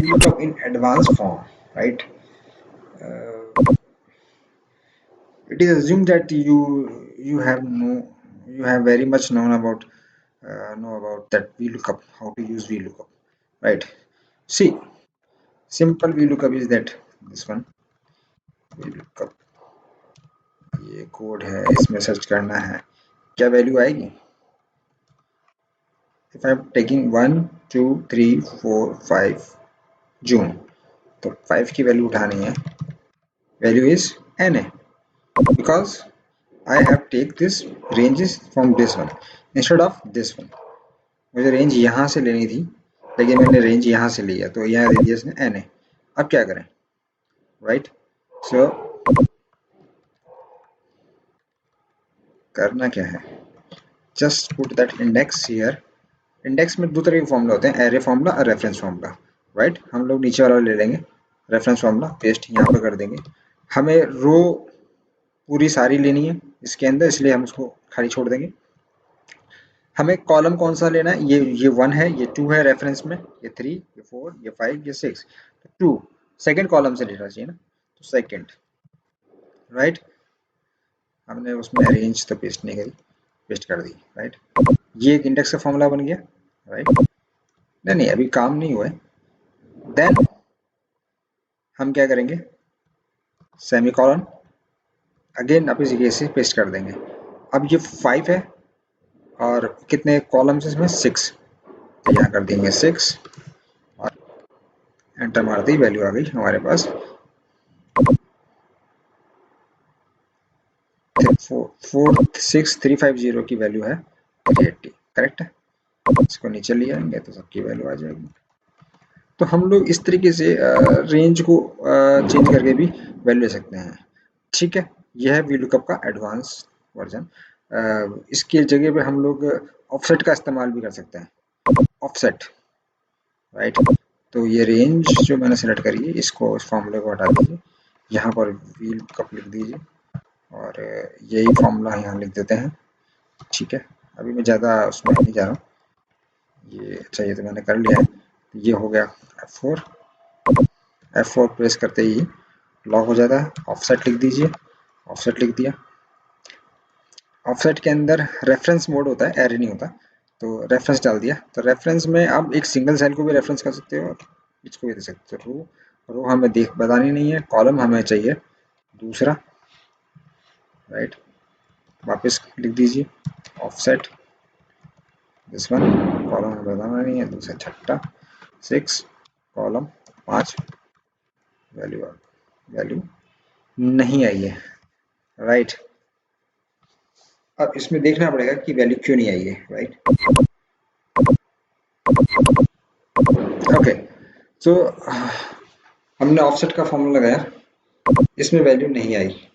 VLOOKUP in advanced form, right? It is assumed that you have very much known about know about that VLOOKUP, how to use VLOOKUP, right? See, simple VLOOKUP is that this one VLOOKUP, ये code है, इसमें search करना है, क्या value आएगी? If I am taking 1 2 3 4 5 जून, तो 5 की value उठानी है, value is NA because I have take this ranges from this one instead of this one. मुझे रेंज यहाँ से लेनी थी लेकिन मैंने रेंज यहाँ से लिया तो यहाँ दे दिया इसने NA. अब क्या करें, राइट? सो करना क्या है, just put that index here. Index में दो तरह के फॉर्मूला होते हैं, एरे फॉर्मूला और रेफरेंस फॉर्मूला, राइट? हम लोग नीचे वाला ले लेंगे, रेफरेंस फॉर्मूला पेस्ट यहाँ पर कर देंगे. हमें रो पूरी सारी लेनी है इसके अंदर, इसलिए हम उसको खाली छोड़ देंगे. हमें कॉलम कौन सा लेना है, ये 1 है, ये 2 है रेफरेंस में, ये 3, ये 4, ये 5, ये 6, तो 2 सेकेंड कॉलम से लेना चाहिए ना, तो सेकेंड, राइट? हमने उसमें अरेंज तो पेस्ट नहीं करी, पेस्ट कर दी, राइट? ये एक इंडेक्स का फॉर्मूला बन गया, राइट? नहीं अभी काम नहीं हुआ है. देन हम क्या करेंगे, सेमी कॉलन अगेन आप इसी केस से पेस्ट कर देंगे. अब ये 5 है और कितने कॉलम्स इसमें 6, तो यहाँ कर देंगे 6 और एंटर मारते ही वैल्यू आ गई हमारे पास 46350 की वैल्यू है 380, करेक्ट है? इसको नीचे ले आएंगे तो सबकी वैल्यू आ जाएगी. तो हम लोग इस तरीके से रेंज को चेंज करके भी वैल्यू ले सकते हैं, ठीक है? यह है VLOOKUP का एडवांस वर्जन. इसके जगह पे हम लोग ऑफसेट का इस्तेमाल भी कर सकते हैं, ऑफसेट, राइट? तो ये रेंज जो मैंने सेलेक्ट करी है, इसको इस फॉर्मूले को हटा दीजिए, यहाँ पर VLOOKUP लिख दीजिए और यही फॉर्मूला यहाँ लिख देते हैं, ठीक है? अभी मैं ज़्यादा उसमें नहीं जा रहा हूँ. ये अच्छा, ये तो मैंने कर लिया है. ये हो गया F4 प्रेस करते ही लॉक हो जाता है. ऑफसेट लिख दीजिए, ऑफसेट लिख दिया. ऑफसेट के अंदर रेफरेंस मोड होता है, एरे नहीं होता, तो रेफरेंस डाल दिया. तो रेफरेंस में आप एक सिंगल सेल को भी रेफरेंस कर सकते हो, इसको भी दे सकते हो. रो हमें बतानी नहीं है, कॉलम हमें चाहिए दूसरा, राइट? वापस लिख दीजिए ऑफसेट दिस वन, कॉलम हमें बताना नहीं है, दूसरा छठा 6 कॉलम 5, वैल्यू नहीं आई है, राइट? अब इसमें देखना पड़ेगा कि वैल्यू क्यों नहीं आई है, राइट? ओके, सो हमने ऑफसेट का फॉर्मूला लगाया, इसमें वैल्यू नहीं आई.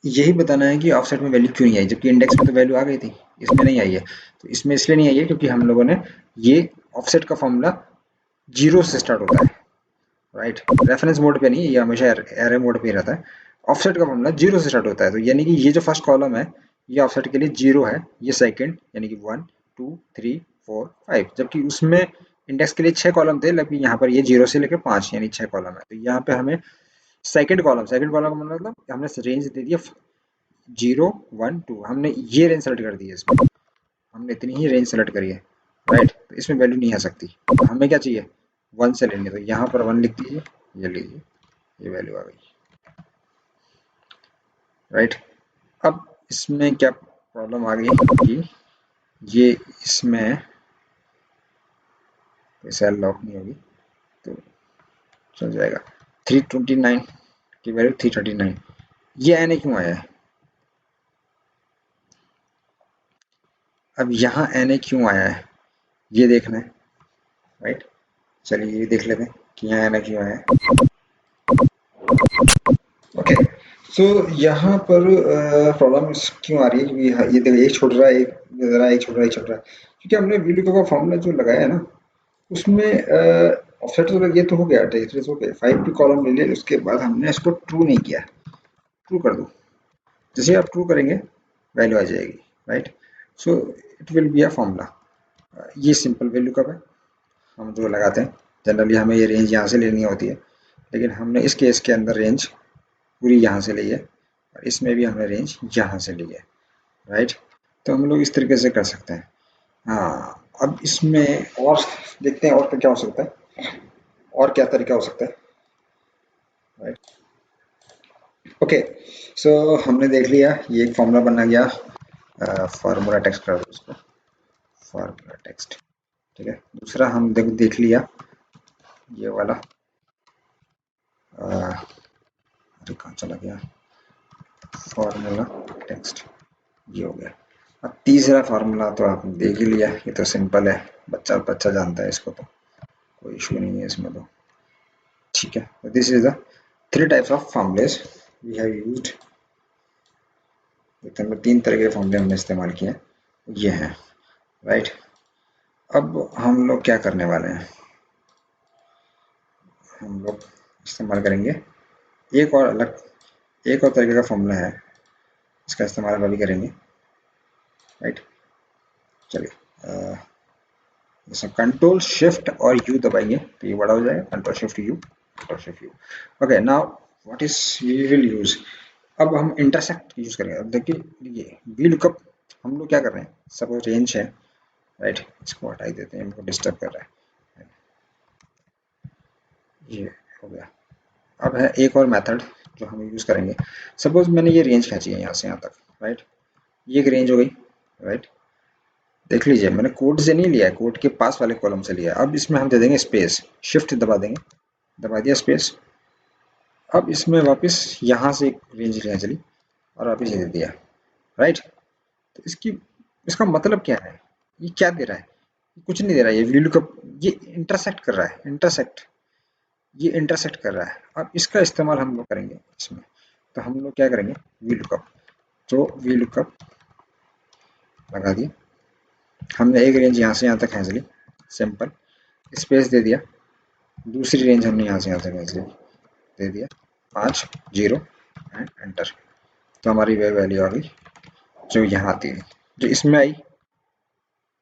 यही बताना है कि ऑफसेट में वैल्यू क्यों नहीं आई, जबकि इंडेक्स में तो वैल्यू आ गई थी, इसमें नहीं आई है. तो इसमें इसलिए नहीं आई है क्योंकि हम लोगों ने ये ऑफसेट का फॉर्मूला 0 से स्टार्ट होता है, राइट? रेफरेंस मोड पे नहीं, ये हमेशा एरे मोड पे रहता है. ऑफसेट का फॉर्मूला 0 से स्टार्ट होता है, तो यानी कि ये जो फर्स्ट कॉलम है ये ऑफसेट के लिए 0 है, ये सेकंड यानी कि 1 2 3 4 5, जबकि उसमें इंडेक्स के लिए 6 कॉलम थे, लेकिन यहाँ पर ये 0 से लेकर 5 यानी 6 कॉलम है. तो यहाँ पे हमें सेकंड कॉलम का मतलब हमने रेंज दे दिया 0 1 2, हमने ये रेंज सेलेक्ट कर दी है, इसमें हमने इतनी ही रेंज सेलेक्ट करी है, राइट? तो इसमें वैल्यू नहीं आ सकती. तो हमें क्या चाहिए, 1 से लेंगे, तो यहाँ पर 1 लिख दीजिए, ये लीजिए, ये वैल्यू आ गई, राइट? अब इसमें क्या प्रॉब्लम आ गई कि ये इसमें सेल लॉक नहीं होगी तो चल जाएगा. 329 की वैल्यू 339, ये NA क्यों आया है? अब यहाँ NA क्यों आया है ये देखना है, राइट? चलिए ये देख लेते हैं कि यहाँ NA क्यों आया है. ओके, सो यहाँ पर प्रॉब्लम क्यों आ रही है, क्योंकि ये देखो एक छोड़ रहा है, एक ज़रा एक छोड़ रहा है, एक छोड़ रहा है, क्योंकि हमने VLOOKUP का फॉर्मूला जो लगाया है ना, उसमें ऑफसेट तो ये तो हो गया, ट्रेस हो गया, 5 की कॉलम ले लिया, उसके बाद हमने इसको ट्रू नहीं किया. ट्रू कर दो, जैसे आप ट्रू करेंगे वैल्यू आ जाएगी, right? So it will be a formula. ये सिंपल VLOOKUP है हम जो लगाते हैं, जनरली हमें ये रेंज यहाँ से लेनी होती है, लेकिन हमने इस केस के अंदर रेंज पूरी यहाँ से ली है और इसमें भी हमने रेंज यहाँ से ली है, राइट। तो हम लोग इस तरीके से कर सकते हैं। हाँ, अब इसमें और देखते हैं और क्या हो सकता है, और क्या तरीका हो सकता है, राइट। ओके, सो हमने देख लिया ये एक फॉर्मूला बना गया, फार्मूला टेक्स्ट कर दो उसको, फार्मूला टेक्स्ट, ठीक है। दूसरा हम देख लिया ये वाला, अरे कहाँ चला गया, फार्मूला टेक्स्ट, ये हो गया। अब तीसरा फार्मूला तो आपने देख ही लिया, ये तो सिंपल है, बच्चा बच्चा जानता है इसको, तो कोई इशू नहीं है इसमें तो, ठीक है। This is the three types of formulas we have used. तीन तरह के फॉर्मूले हमने इस्तेमाल किए हैं, ये हैं, राइट। अब हम लोग क्या करने वाले हैं, हम लोग इस्तेमाल करेंगे एक और अलग, एक और तरीके का फॉर्मूला है, इसका इस्तेमाल अभी करेंगे, राइट। चलिए, जैसे कंट्रोल शिफ्ट और यू दबाएंगे तो ये बड़ा हो जाएगा, control shift U, control shift U. Okay, now what is we will use, अब हम इंटरसेक्ट यूज करेंगे। अब देखिए ये वी लुकअप हम लोग क्या कर रहे हैं, सपोज रेंज है, राइट, इसको हटा ही देते हैं, हमको डिस्टर्ब कर रहा है, ये हो गया। अब है एक और मेथड जो हम यूज करेंगे, सपोज मैंने ये रेंज खींची है यहाँ से यहाँ तक, राइट, ये एक रेंज हो गई, राइट। देख लीजिए मैंने कोड से नहीं लिया है, कोड के पास वाले कॉलम से लिया है। अब इसमें हम दे देंगे स्पेस, शिफ्ट दबा देंगे, दबा दिया स्पेस। अब इसमें वापस यहाँ से एक रेंज लेना चली और वापस ये दे दिया, राइट। तो इसका मतलब क्या है, ये क्या दे रहा है, कुछ नहीं दे रहा है, ये वी लुकअप, ये इंटरसेक्ट कर रहा है, ये इंटरसेक्ट कर रहा है। अब इसका इस्तेमाल हम लोग करेंगे इसमें, तो हम लोग क्या करेंगे, वी लुकअप, तो वी लुकअप लगा दिया हमने, एक रेंज यहाँ से यहाँ तक खींच ली, सिंपल, स्पेस दे दिया, दूसरी रेंज हमने यहाँ से यहाँ तक खींच ली, दे दिया 5 0 एंड एंटर। तो हमारी वह वैल्यू आ गई जो यहाँ आती है, जो इसमें आई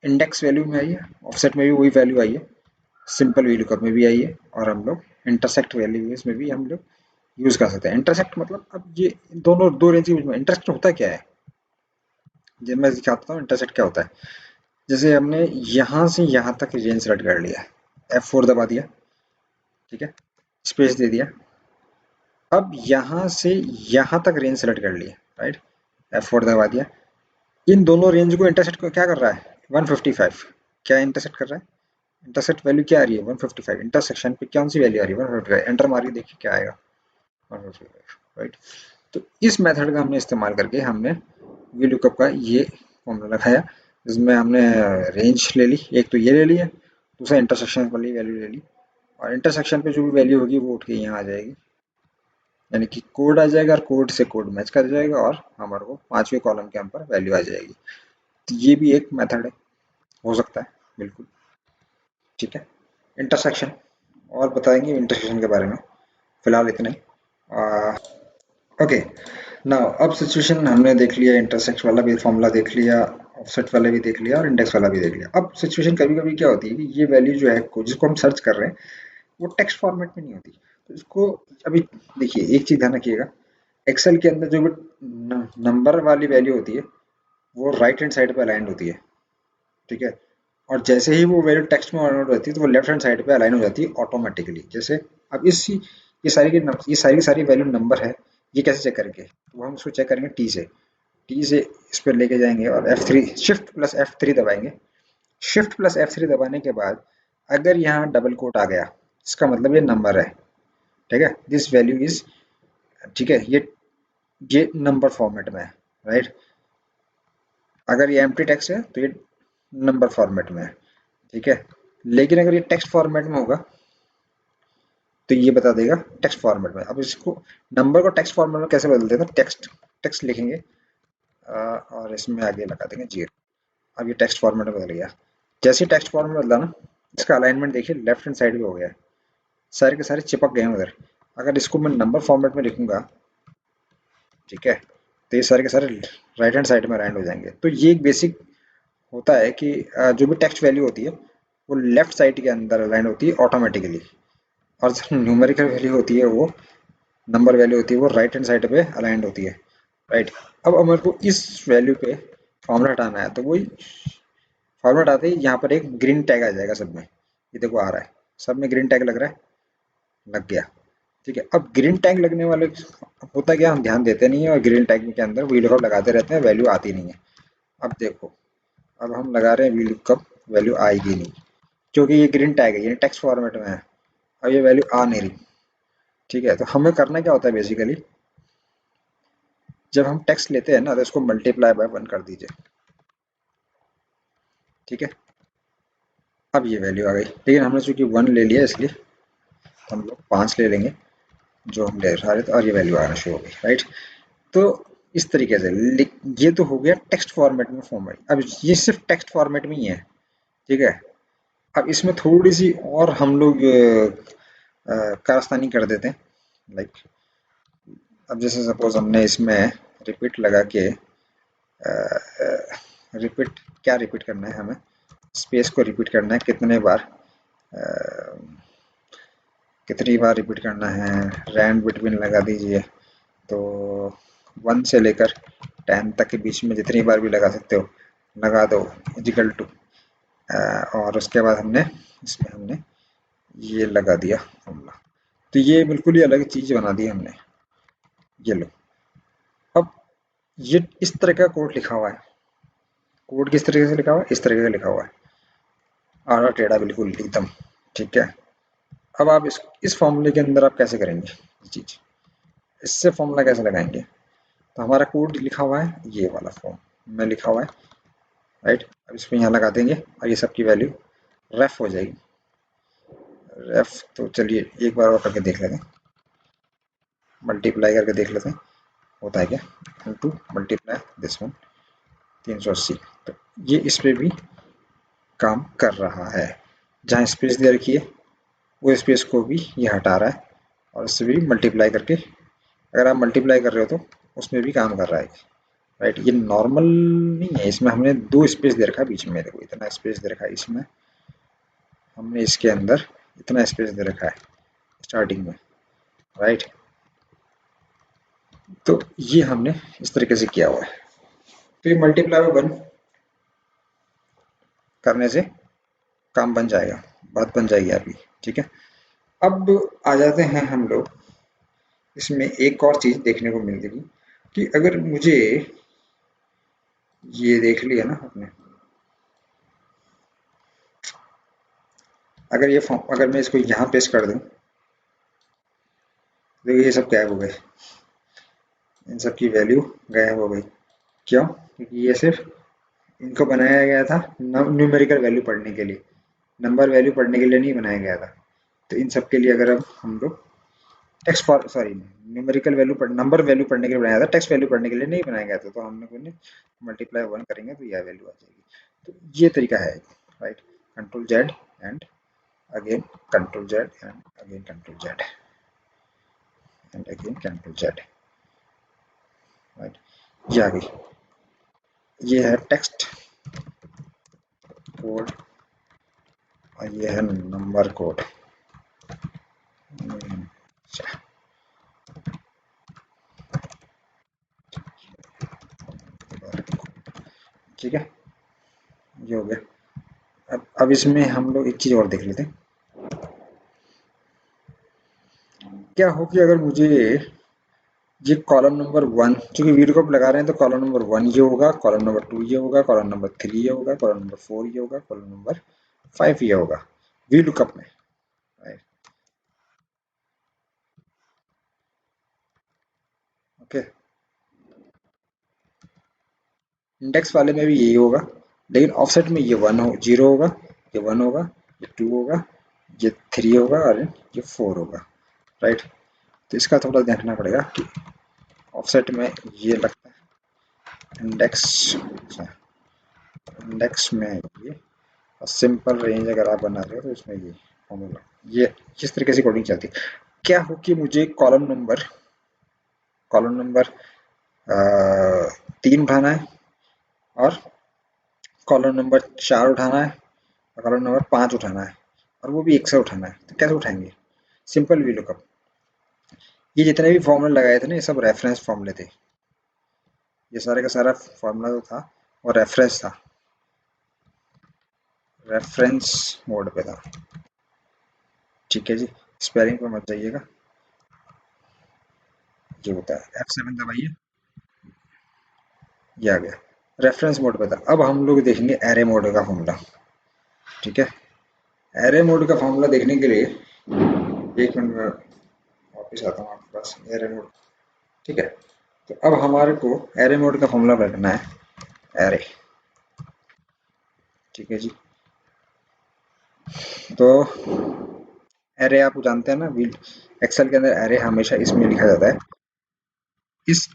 इंडेक्स वैल्यू में आई है, ऑफसेट में भी वही वैल्यू आई है, सिंपल वी लुकअप में भी आई है, और हम लोग इंटरसेक्ट वैल्यू इसमें भी हम लोग यूज कर सकते हैं। इंटरसेक्ट मतलब अब ये दोनों दो रेंज के बीच में इंटरसेक्ट होता क्या है, जब मैं दिखाता हूँ इंटरसेक्ट क्या होता है। जैसे हमने यहाँ से यहाँ तक रेंज सेलेक्ट कर लिया, F4 दबा दिया, ठीक है, स्पेस दे दिया। अब यहाँ से यहाँ तक रेंज सेलेक्ट कर लिया, राइट, F4 दबा दिया। इन दोनों रेंज को इंटरसेक्ट क्या कर रहा है, 155, क्या इंटरसेक्ट कर रहा है, इंटरसेक्ट वैल्यू क्या आ रही है 155, इंटरसेक्शन पे कौन सी वैल्यू आ रही है 155, एंटर मारिए देखिए क्या आएगा 155, राइट। तो इस मेथड का हमने इस्तेमाल करके हमने वी लुकअप का ये फॉर्मूला लगाया, जिसमें हमने रेंज ले ली, एक तो ये ले लिया, दूसरा इंटरसेक्शन वाली वैल्यू ले ली, और इंटरसेक्शन पे जो भी वैल्यू होगी वो उठ के यहाँ आ जाएगी, यानी कि कोड आ जाएगा और कोड से कोड मैच कर जाएगा और हमारे को पांचवें कॉलम के ऊपर वैल्यू आ जाएगी। तो ये भी एक मेथड है, हो सकता है, बिल्कुल, ठीक है। इंटरसेक्शन और बताएंगे इंटरसेक्शन के बारे में, फिलहाल इतना ही। ओके, नाउ अब सिचुएशन हमने देख लिया, इंटरसेक्ट वाला भी फॉर्मूला देख लिया, ऑफसेट वाला भी देख लिया और इंडेक्स वाला भी देख लिया। अब सिचुएशन कभी कभी क्या होती है कि ये वैल्यू जो है जिसको हम सर्च कर रहे हैं वो टेक्स्ट फॉर्मेट में नहीं होती, तो इसको अभी देखिए एक चीज ध्यान रखिएगा, एक्सेल के अंदर जो भी नंबर वाली वैल्यू होती है वो राइट हैंड साइड पे अलाइंड होती है, ठीक है, और जैसे ही वो वैल्यू टेक्स्ट में अलाइन होती है तो वो लेफ्ट हैंड साइड पे अलाइन हो जाती है ऑटोमेटिकली। जैसे अब ये सारी वैल्यू नंबर है, ये कैसे चेक करेंगे, तो हम इसको चेक करेंगे टी से इस पर लेके जाएंगे और F3 शिफ्ट प्लस F3 दबाएंगे। शिफ्ट प्लस F3 दबाने के बाद अगर यहाँ डबल कोट आ गया इसका मतलब ये नंबर है, ठीक है, दिस वैल्यू इज, ठीक है, ये नंबर फॉर्मेट में है, राइट। अगर ये एम्प्टी टेक्स्ट है तो ये नंबर फॉर्मेट में है, ठीक है। लेकिन अगर ये टेक्स्ट फॉर्मेट में होगा तो ये बता देगा टेक्स्ट फॉर्मेट में। अब इसको नंबर को टेक्स्ट फॉर्मेट में कैसे बदल देगा, टेक्स्ट लिखेंगे और इसमें आगे लगा देंगे 0। अब ये टेक्स्ट फॉर्मेट में बदल गया। जैसे टेक्स्ट फॉर्मेट में बदला ना, इसका अलाइनमेंट देखिए लेफ्ट हैंड साइड पे हो गया, सारे के सारे चिपक गए हैं उधर। अगर इसको मैं नंबर फॉर्मेट में लिखूंगा, ठीक है, तो ये सारे के सारे राइट हैंड साइड में अलाइन हो जाएंगे। तो ये एक बेसिक होता है कि जो भी टेक्स्ट वैल्यू होती है वो लेफ्ट साइड के अंदर अलाइन होती है ऑटोमेटिकली, और जो न्यूमेरिकल वैल्यू होती है वो नंबर वैल्यू होती है वो राइट हैंड साइड पे अलाइंड होती है, राइट। अब हमारे को इस वैल्यू पे फॉर्मूला हटाना है, तो वही फॉर्मूला हटाते ही यहाँ पर एक ग्रीन टैग आ जाएगा सब में, ये देखो आ रहा है, सब में ग्रीन टैग लग रहा है, लग गया। ठीक है, अब ग्रीन टैग लगने वाले होता क्या, हम ध्यान देते नहीं है, और ग्रीन टैग के अंदर वी लुकअप लगाते रहते हैं, वैल्यू आती नहीं है। अब देखो, अब हम लगा रहे हैं वी लुकअप, वैल्यू आएगी नहीं, क्योंकि ये ग्रीन टैग है, ये टेक्स्ट फॉर्मेट में है, अब ये वैल्यू आ नहीं रही। ठीक है, तो हमें करना क्या होता है बेसिकली, जब हम टेक्स्ट लेते हैं ना तो इसको मल्टीप्लाई बाय 1 कर दीजिए। ठीक है, अब ये वैल्यू आ गई, लेकिन हमने चूंकि 1 ले लिया इसलिए हम लोग 5 ले लेंगे जो हम ले रहे थे, और ये वैल्यू आना शुरू हो गई, राइट। तो इस तरीके से ये तो हो गया टेक्स्ट फॉर्मेट में फॉर्मेट, अब ये सिर्फ टेक्स्ट फॉर्मेट में ही है। ठीक है, अब इसमें थोड़ी सी और हम लोग कारस्तानी कर देते हैं, लाइक अब जैसे सपोज हमने इसमें रिपीट लगा के, रिपीट क्या रिपीट करना है हमें, स्पेस को रिपीट करना है कितने बार, कितनी बार रिपीट करना है, रैंड बिटवीन लगा दीजिए, तो 1 से लेकर 10 तक के बीच में जितनी बार भी लगा सकते हो लगा दो, इजिकल टू, और उसके बाद हमने इसमें हमने ये लगा दिया फॉर्मूला, तो ये बिल्कुल ही अलग चीज बना दी हमने। ये लो, अब ये इस तरह का कोड लिखा हुआ है, कोड किस तरीके से लिखा हुआ है, इस तरीके से लिखा हुआ है, आड़ा टेढ़ा बिल्कुल एकदम। ठीक है, अब आप इस फॉर्मूले के अंदर आप कैसे करेंगे ये चीज, इससे फॉर्मूला कैसे लगाएंगे, तो हमारा कोड लिखा हुआ है ये वाला फॉर्म में लिखा हुआ है, राइट। अब इसमें यहाँ लगा देंगे और ये सब की वैल्यू रेफ हो जाएगी, रेफ। तो चलिए एक बार और करके देख लेते हैं, मल्टीप्लाई करके देख लेते हैं होता है क्या, इनटू मल्टीप्लाई दिस वन 380, तो ये इस पे भी काम कर रहा है, जहाँ स्पेस दे रखी है वो स्पेस को भी ये हटा रहा है, और इससे भी मल्टीप्लाई करके, अगर आप मल्टीप्लाई कर रहे हो तो उसमें भी काम कर रहा है, राइट। ये नॉर्मल नहीं है, इसमें हमने 2 स्पेस दे रखा है बीच में, देखो इतना स्पेस दे रखा है इसमें, हमने इसके अंदर इतना स्पेस दे रखा है स्टार्टिंग में, राइट। तो ये हमने इस तरीके से किया हुआ है, तो ये मल्टीप्लाई में 1 करने से काम बन जाएगा, बात बन जाएगी आपकी। ठीक है, अब आ जाते हैं हम लोग, इसमें एक और चीज देखने को मिलेगी कि अगर मुझे ये देख लिया ना आपने, अगर ये फॉर्म, अगर मैं इसको यहाँ पेस्ट कर दूं तो ये सब गायब हो गए, इन सब की वैल्यू गायब हो गई। क्यों, क्योंकि ये सिर्फ इनको बनाया गया था न्यूमेरिकल वैल्यू पढ़ने के लिए, नंबर वैल्यू पढ़ने के लिए नहीं बनाया गया था। तो इन सब के लिए अगर अब हम लोग text for sorry numerical value पढ़ नंबर वैल्यू पढ़ने के लिए बनाया था, टेक्स्ट वैल्यू पढ़ने के लिए नहीं बनाया गया था, तो हम लोगों ने मल्टीप्लाई 1 करेंगे तो यह वैल्यू आ जाएगी। तो ये तरीका है, right. Control Z and again control Z and again control Z and again control Z, right. ये आ गई, ये है टेक्स्ट कोड और ये है नंबर कोड। ठीक है, ये हो गया। अब इसमें हम लोग एक चीज और देख लेते हैं, क्या हो कि अगर मुझे ये कॉलम नंबर 1, चूंकि वीडियो कप लगा रहे हैं तो कॉलम नंबर 1 ये होगा, कॉलम नंबर 2 ये होगा, कॉलम नंबर 3 ये होगा, कॉलम नंबर 4 ये होगा, कॉलम नंबर 5 ये होगा वी लुकअप में, राइट। ओके, इंडेक्स वाले में भी यही होगा, लेकिन ऑफसेट में ये 1 हो 0 होगा, ये 1 होगा, ये 2 होगा, ये 3 होगा और ये 4 होगा, राइट। तो इसका थोड़ा देखना पड़ेगा कि ऑफसेट में ये लगता है इंडेक्स, इंडेक्स में ये, और सिंपल रेंज अगर आप बना रहे हो तो इसमें ये फॉर्मूला ये किस तरीके से कोडिंग चलती है। क्या हो कि मुझे कॉलम नंबर 3 उठाना है और कॉलम नंबर 4 उठाना है कॉलम नंबर 5 उठाना है और वो भी एक से उठाना है, तो कैसे उठाएंगे? Simple V lookup. ये जितने भी फॉर्मूले लगाए थे ना, ये सब रेफरेंस फॉर्मूले थे। ये सारे का सारा फॉर्मूला जो था वो रेफरेंस था, रेफरेंस मोड पे था। ठीक है जी, स्पेलिंग पे मत जाइएगा। ये होता है F7 दबाइए, ये आ गया, रेफरेंस मोड पे था। अब हम लोग देखेंगे एरे मोड का फॉर्मूला। ठीक है, एरे मोड का फॉर्मूला देखने के लिए एक मिनट में वापस आता हूँ आपके पास। एरे मोड, ठीक है। तो अब हमारे को एरे मोड का फॉर्मूला रखना है एरे। ठीक है जी, तो एरे आप जानते हैं ना, एक्सेल के अंदर एरे हमेशा इसमें लिखा जाता है, इस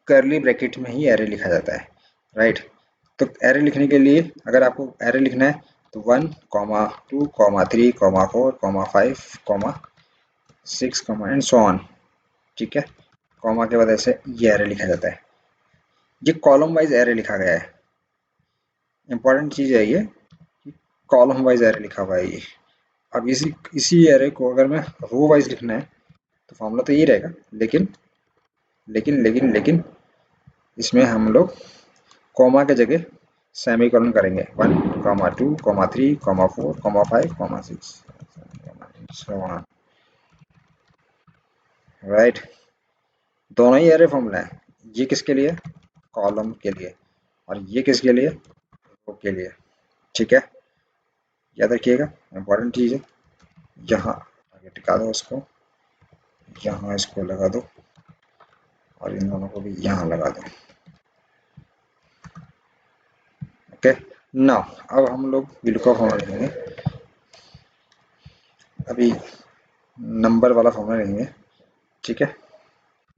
कर्ली ब्रैकेट में ही एरे लिखा जाता है, राइट। तो एरे लिखने के लिए अगर आपको एरे लिखना है तो 1, 2, 3, 4, 5, 6, एंड सो ऑन। ठीक है, कॉमा के बाद ऐसे ये एरे लिखा जाता है। ये कॉलम वाइज एरे लिखा गया है, इंपॉर्टेंट चीज है ये, कॉलम वाइज एरे लिखा हुआ है ये। अब इसी इसी एरे को अगर मैं रो वाइज लिखना है तो फॉर्मूला तो यही रहेगा, लेकिन लेकिन इसमें हम लोग कॉमा के जगह सेमीकोलन करेंगे। 1, 2, 3, 4, 5, 6, राइट। दोनों ही एरे फॉर्मूला है, ये किसके लिए? कॉलम के लिए, और ये किसके लिए? रो के लिए। ठीक है, याद रखिएगा, इंपॉर्टेंट चीज है। यहाँ आगे टिका दो इसको, यहाँ इसको लगा दो, और इन दोनों को भी यहाँ लगा दो। ओके, नाउ अब हम लोग विलुका फॉर्मूला लिखेंगे। अभी नंबर वाला फॉर्मूला लिखेंगे। ठीक है,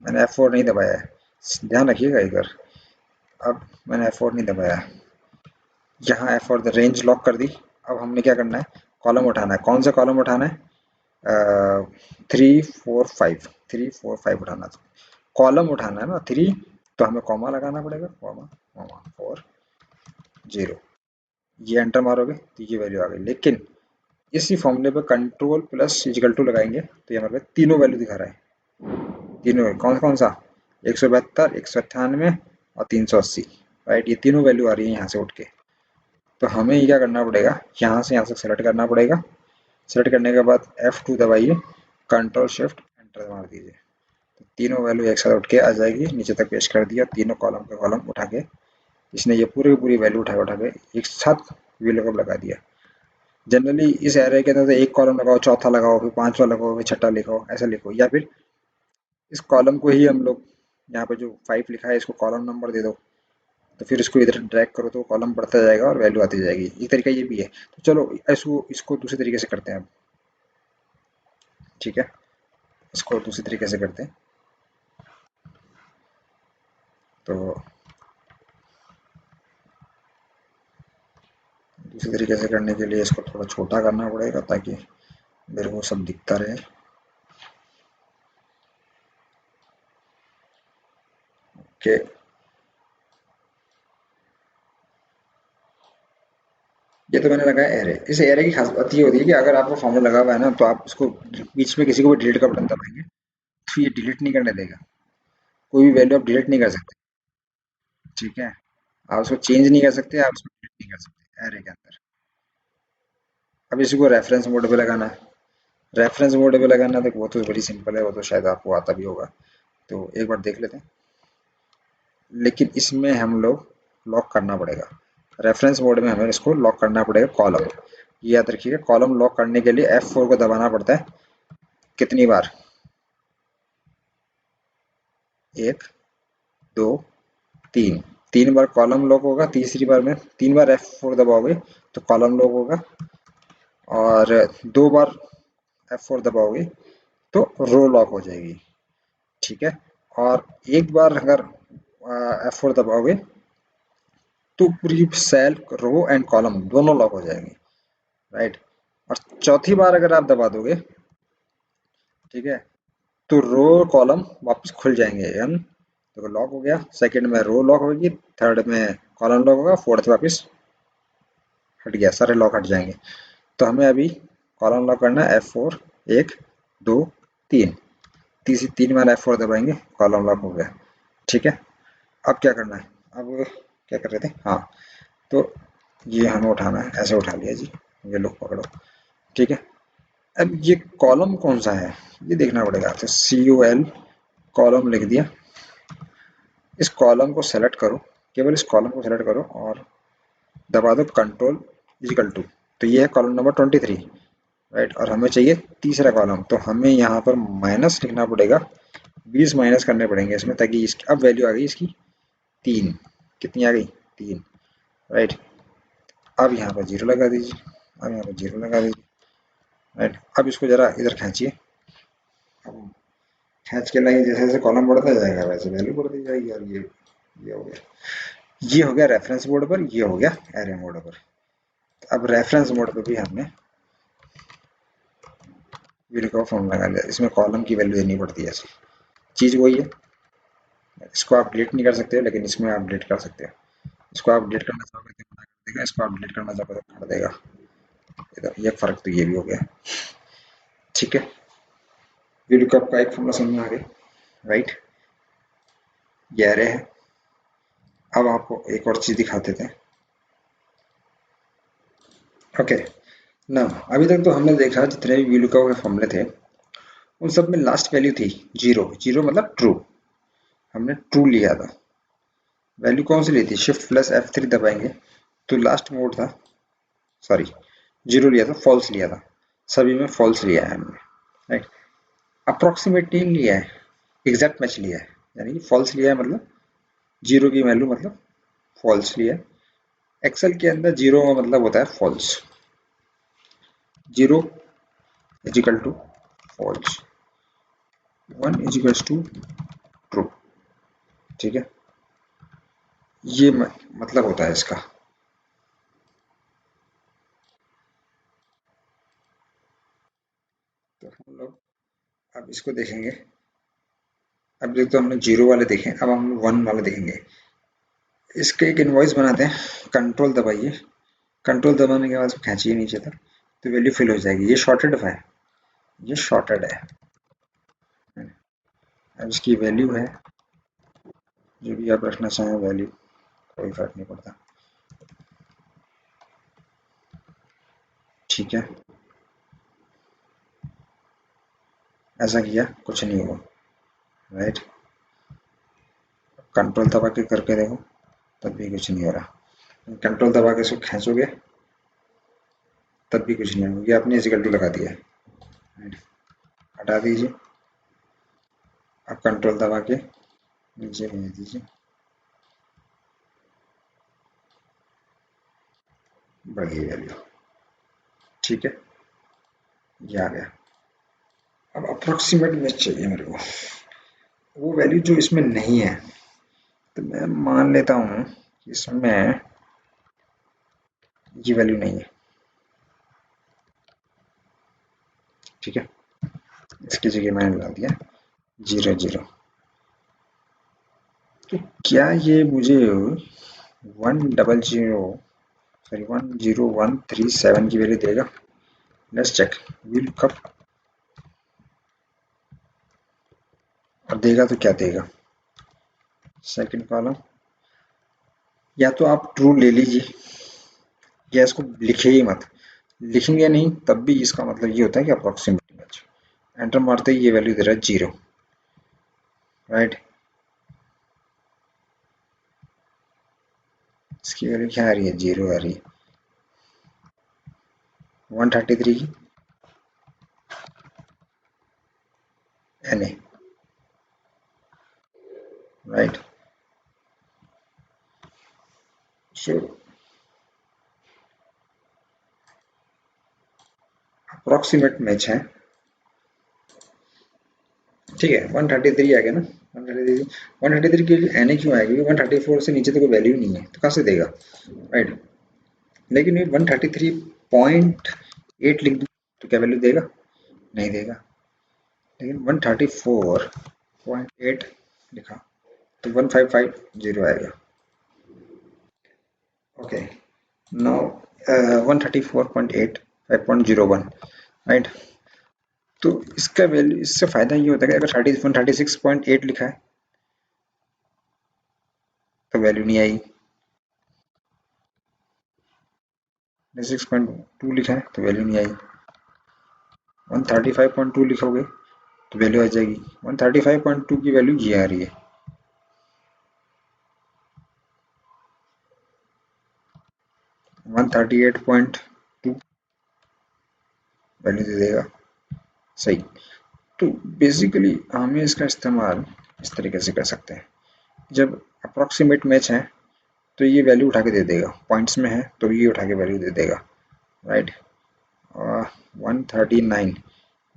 मैंने F4 नहीं दबाया है, ध्यान रखिएगा इधर। अब मैंने F4 नहीं दबाया, यहाँ F4 द रेंज लॉक कर दी। अब हमने क्या करना है? कॉलम उठाना है। कौन सा कॉलम उठाना है? 3, 4, 5, 3, 4, 5 उठाना था। कॉलम उठाना है ना 3, तो हमें कॉमा लगाना पड़ेगा, कॉमा कॉमा 4, 0। ये एंटर मारोगे तो ये वैल्यू आ गई। लेकिन इसी फॉर्मूले पे कंट्रोल प्लस इजिकल टू लगाएंगे तो ये हमारे पास तीनों वैल्यू दिखा रहा है। तीनों कौन कौन सा? 172, 198 और 380, राइट। ये तीनों वैल्यू आ रही है यहाँ से उठ के। तो हमें ये क्या करना पड़ेगा, यहाँ से सेलेक्ट करना पड़ेगा। सेलेक्ट करने के बाद F2 दबाइए, कंट्रोल शिफ्ट एंटर मार दीजिए, तो तीनों वैल्यू एक साथ उठ के आ जाएगी। नीचे तक पेश कर दिया, तीनों कॉलम पे कॉलम उठा के इसने ये पूरी पूरी वैल्यू उठा के एक साथ वीलकअप लगा दिया। जनरली इस एरे के अंदर तो एक कॉलम लगाओ, चौथा लगाओ, फिर पांचवा लगाओ, फिर छठा लिखो, ऐसा लिखो। या फिर इस कॉलम को ही हम लोग यहाँ पे जो 5 लिखा है इसको कॉलम नंबर दे दो, तो फिर इसको इधर ड्रैग करो तो कॉलम बढ़ता जाएगा और वैल्यू आती जाएगी। एक तरीका ये भी है। तो चलो इसको दूसरे तरीके से करते हैं अब। ठीक है, इसको दूसरे तरीके से करते हैं। तो दूसरे तरीके से करने के लिए इसको थोड़ा छोटा करना पड़ेगा ताकि मेरे को सब दिखता रहे। ओके, ये तो मैंने लगाया एरे। इस एरे की खास बात ये होती है कि अगर आपको फॉर्मूला लगा हुआ है ना, तो आप इसको बीच में किसी को भी डिलीट का बटन दबाएंगे तो ये डिलीट नहीं करने देगा। कोई भी वैल्यू आप डिलीट नहीं कर सकते। ठीक है, आप उसको चेंज नहीं कर सकते, आप उसको डिलीट नहीं कर सकते एरे के अंदर। अब इसी को रेफरेंस मोड पे लगाना है। रेफरेंस मोड पे लगाना है तो वो तो बड़ी सिंपल है, वो तो शायद आपको आता भी होगा, तो एक बार देख लेते हैं। लेकिन इसमें हम लोग लॉक करना पड़ेगा। रेफरेंस मोड में हमें इसको लॉक करना पड़ेगा कॉलम। ये याद रखिएगा, कॉलम लॉक करने के लिए F4 को दबाना पड़ता है। कितनी बार? 1, 2, 3, 3 बार कॉलम लॉक होगा। तीसरी बार में 3 बार F4 दबाओगे तो कॉलम लॉक होगा, और 2 बार F4 दबाओगे तो रो लॉक हो जाएगी। ठीक है, और एक बार अगर F4 दबाओगे तो पूरी सेल, रो एंड कॉलम दोनों लॉक हो जाएंगे, राइट। और चौथी बार अगर आप दबा दोगे, ठीक है, तो रो कॉलम वापस खुल जाएंगे। तो लॉक हो गया, सेकंड में रो लॉक होगी, थर्ड में कॉलम लॉक होगा, फोर्थ वापस हट गया, सारे लॉक हट जाएंगे। तो हमें अभी कॉलम लॉक करना है F4, 1 2 3, तीसरी 3 बार F4 दबाएंगे, कॉलम लॉक हो गया। ठीक है, अब क्या करना है, अब क्या कर रहे थे, हाँ, तो ये हमें उठाना है, ऐसे उठा लिया जी, ये लो पकड़ो। ठीक है, अब ये कॉलम कौन सा है ये देखना पड़ेगा, तो COL कॉलम लिख दिया। इस कॉलम को सेलेक्ट करो, केवल इस कॉलम को सेलेक्ट करो और दबा दो कंट्रोल इजिकल टू। तो ये है कॉलम नंबर 23, राइट, और हमें चाहिए तीसरा कॉलम, तो हमें यहाँ पर माइनस लिखना पड़ेगा, 20 माइनस करने पड़ेंगे इसमें, ताकि इसकी अब वैल्यू आ गई इसकी 3, कितनी आ गई 3, राइट। अब यहाँ पर जीरो लगा दीजिए, अब यहाँ पर जीरो लगा दीजिए, राइट। अब इसको जरा इधर खींचिए, अब खींच के लाइए, जैसे जैसे कॉलम बढ़ता जाएगा वैसे वैल्यू बढ़ती जाएगी। और ये हो गया, ये हो गया रेफरेंस मोड पर, ये हो गया एरे मोड पर। अब रेफरेंस मोड पर भी हमने वीडियो का फॉर्म लगा लिया, इसमें कॉलम की वैल्यू देनी पड़ती है, ऐसी चीज़ वही है। इसको आप डिलीट नहीं कर सकते हो, लेकिन इसमें आप डिलीट कर सकते हो। इसको आप डिलीट करना चाहोगे तो मना कर देगा, इसको आप डिलीट करना चाहोगे तो कर देगा। इधर ये फर्क तो ये भी हो गया। ठीक है, वीडियो का आपका एक फॉर्मूला समझ में आ गया, राइट, ये एरे है। अब आपको एक और चीज़ दिखा देते हैं। ओके ना, अभी तक तो हमने देखा जितने भी वीडियो का फॉर्मूले थे उन सब में लास्ट वैल्यू थी जीरो, जीरो मतलब ट्रू, हमने ट्रू लिया था। वैल्यू कौन सी ली थी, शिफ्ट प्लस F3 दबाएंगे तो लास्ट मोड था, सॉरी जीरो लिया था, फॉल्स लिया था, सभी में फॉल्स लिया है हमने, राइट। अप्रोक्सीमेट नहीं लिया है, एग्जैक्ट मैच लिया है, यानी कि फॉल्स लिया है मतलब जीरो की वैल्यू मतलब फॉल्स लिया है। एक्सेल के अंदर जीरो का मतलब होता है false, zero equal to false, one equals to true. ठीक है, ये मतलब होता है इसका। तो हम लोग अब इसको देखेंगे, अब देख तो हमने जीरो वाले देखे, अब हम वन वाले देखेंगे। इसके एक इनवॉइस बनाते हैं, कंट्रोल दबाइए, कंट्रोल दबाने के बाद इसको खींचिए नीचे तक, तो वैल्यू फिल हो जाएगी। ये शॉर्टेड है, ये शॉर्टेड है। अब इसकी वैल्यू है जो भी आप रखना चाहें वैल्यू, कोई फर्क नहीं पड़ता। ठीक है, ऐसा किया कुछ नहीं हुआ, राइट। कंट्रोल दबा के करके देखो, तब भी कुछ नहीं हो रहा। कंट्रोल दबा के इसको खींचोगे तब भी कुछ नहीं होगा, ये आपने इजिकल टू लगा दिया है, हटा दीजिए। अब कंट्रोल दबा के नीचे भेज दीजिए, बढ़ गई वैल्यू। ठीक है, ये आ गया। अब अप्रोक्सीमेट मैच चाहिए मेरे को, वो वैल्यू जो इसमें नहीं है, तो मैं मान लेता हूँ कि इसमें ये वैल्यू नहीं है। ठीक है, इसकी जगह मैंने डाल दिया जीरो जीरो। तो क्या ये मुझे 100, सॉरी 10137 की वैल्यू देगा? Let's check, we look up, और देगा तो क्या देगा, सेकंड कॉलम, या तो आप ट्रू ले लीजिए या इसको लिखे ही मत। लिखेंगे नहीं तब भी इसका मतलब ये होता है कि अप्रोक्सीमेट मैच। एंटर मारते ही ये वैल्यू दे रहा है जीरो, राइट। इसकी वैल्यू क्या आ रही है, जीरो आ रही है। 133 की NA, राइट। सो अप्रोक्सीमेट मैच है, ठीक है। 133 आ गया ना, 133 की NA क्यों आएगी, 134 से नीचे तो कोई वैल्यू नहीं है, तो कहाँ से देगा, राइट। लेकिन ये 133.8 लिख दूँ तो क्या वैल्यू देगा, नहीं देगा। लेकिन 134.8 लिखा तो 1550 आएगा। Okay, now 134.8 5.01, right. तो इसका वैल्यू, इससे फायदा ये होता है कि अगर 136.8 लिखा है तो वैल्यू नहीं आई, 6.2 लिखा है तो वैल्यू नहीं आई, 135.2 लिखोगे तो वैल्यू आ जाएगी। 135.2 की वैल्यू ये आ रही है। 138.2 वैल्यू दे देगा, सही। तो बेसिकली हमें इसका इस्तेमाल इस तरीके से कर सकते हैं, जब अप्रॉक्सीमेट मैच है तो ये वैल्यू उठा के दे देगा, पॉइंट्स में है तो ये उठा के वैल्यू दे देगा, राइट। 139,